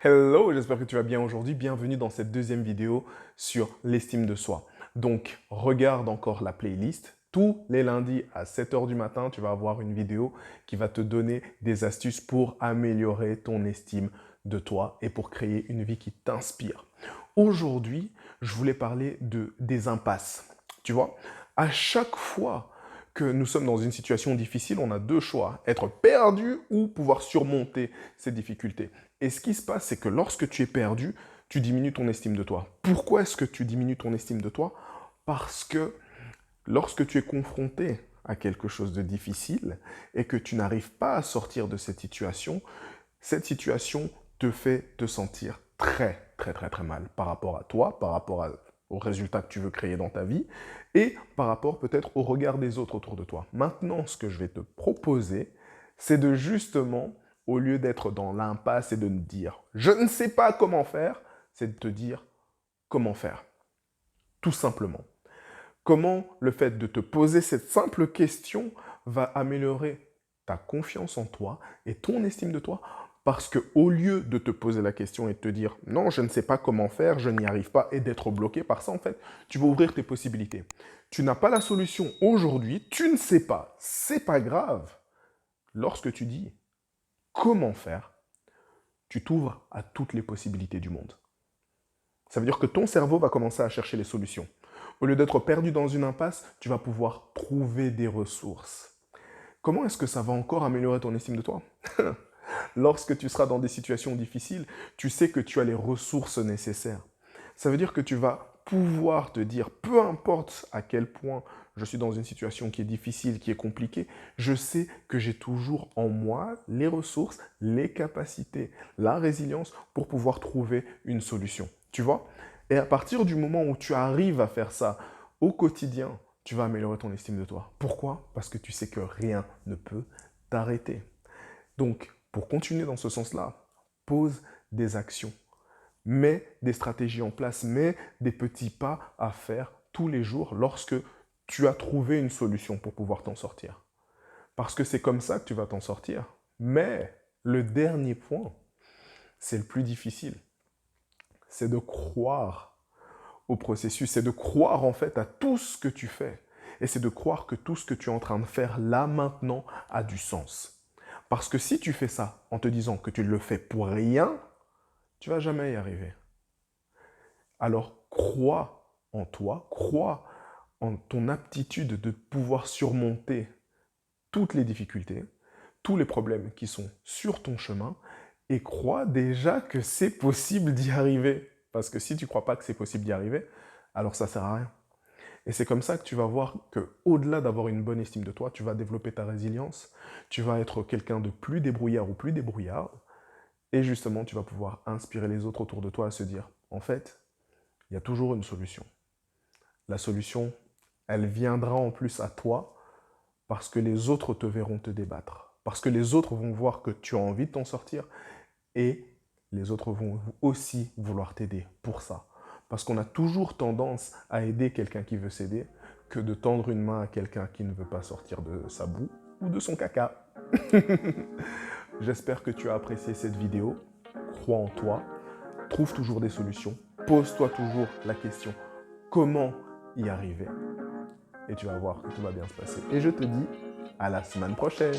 Hello, j'espère que tu vas bien aujourd'hui. Bienvenue dans cette deuxième vidéo sur l'estime de soi. Donc, regarde encore la playlist. Tous les lundis à 7 heures du matin, tu vas avoir une vidéo qui va te donner des astuces pour améliorer ton estime de toi et pour créer une vie qui t'inspire. Aujourd'hui, je voulais parler des impasses. Tu vois, à chaque fois que nous sommes dans une situation difficile, on a deux choix, être perdu ou pouvoir surmonter ces difficultés. Et ce qui se passe, c'est que lorsque tu es perdu, tu diminues ton estime de toi. Pourquoi est-ce que tu diminues ton estime de toi? Parce que lorsque tu es confronté à quelque chose de difficile et que tu n'arrives pas à sortir de cette situation te fait te sentir très mal par rapport à toi, aux résultats que tu veux créer dans ta vie et par rapport peut-être au regard des autres autour de toi. Maintenant, ce que je vais te proposer, c'est de justement, au lieu d'être dans l'impasse et de te dire « je ne sais pas comment faire », c'est de te dire « comment faire ». Tout simplement. Comment le fait de te poser cette simple question va améliorer ta confiance en toi et ton estime de toi, parce que au lieu de te poser la question et de te dire « non, je ne sais pas comment faire, je n'y arrive pas » et d'être bloqué par ça, en fait, tu vas ouvrir tes possibilités. Tu n'as pas la solution aujourd'hui, tu ne sais pas, c'est pas grave. Lorsque tu dis « comment faire », tu t'ouvres à toutes les possibilités du monde. Ça veut dire que ton cerveau va commencer à chercher les solutions. Au lieu d'être perdu dans une impasse, tu vas pouvoir trouver des ressources. Comment est-ce que ça va encore améliorer ton estime de toi? Lorsque tu seras dans des situations difficiles, tu sais que tu as les ressources nécessaires. Ça veut dire que tu vas pouvoir te dire, peu importe à quel point je suis dans une situation qui est difficile, qui est compliquée, je sais que j'ai toujours en moi les ressources, les capacités, la résilience pour pouvoir trouver une solution. Tu vois? Et à partir du moment où tu arrives à faire ça au quotidien, tu vas améliorer ton estime de toi. Pourquoi? Parce que tu sais que rien ne peut t'arrêter. Donc, pour continuer dans ce sens-là, pose des actions. Mets des stratégies en place, mets des petits pas à faire tous les jours lorsque tu as trouvé une solution pour pouvoir t'en sortir. Parce que c'est comme ça que tu vas t'en sortir. Mais le dernier point, c'est le plus difficile. C'est de croire au processus, c'est de croire en fait à tout ce que tu fais. Et c'est de croire que tout ce que tu es en train de faire là maintenant a du sens. Parce que si tu fais ça en te disant que tu le fais pour rien, tu ne vas jamais y arriver. Alors crois en toi, crois en ton aptitude de pouvoir surmonter toutes les difficultés, tous les problèmes qui sont sur ton chemin et crois déjà que c'est possible d'y arriver. Parce que si tu ne crois pas que c'est possible d'y arriver, alors ça ne sert à rien. Et c'est comme ça que tu vas voir qu'au-delà d'avoir une bonne estime de toi, tu vas développer ta résilience, tu vas être quelqu'un de plus débrouillard ou plus débrouillard, et justement, tu vas pouvoir inspirer les autres autour de toi à se dire, en fait, il y a toujours une solution. La solution, elle viendra en plus à toi parce que les autres te verront te débattre. Parce que les autres vont voir que tu as envie de t'en sortir et les autres vont aussi vouloir t'aider pour ça. Parce qu'on a toujours tendance à aider quelqu'un qui veut s'aider que de tendre une main à quelqu'un qui ne veut pas sortir de sa boue ou de son caca. J'espère que tu as apprécié cette vidéo. Crois en toi. Trouve toujours des solutions. Pose-toi toujours la question comment y arriver. Et tu vas voir que tout va bien se passer. Et je te dis à la semaine prochaine.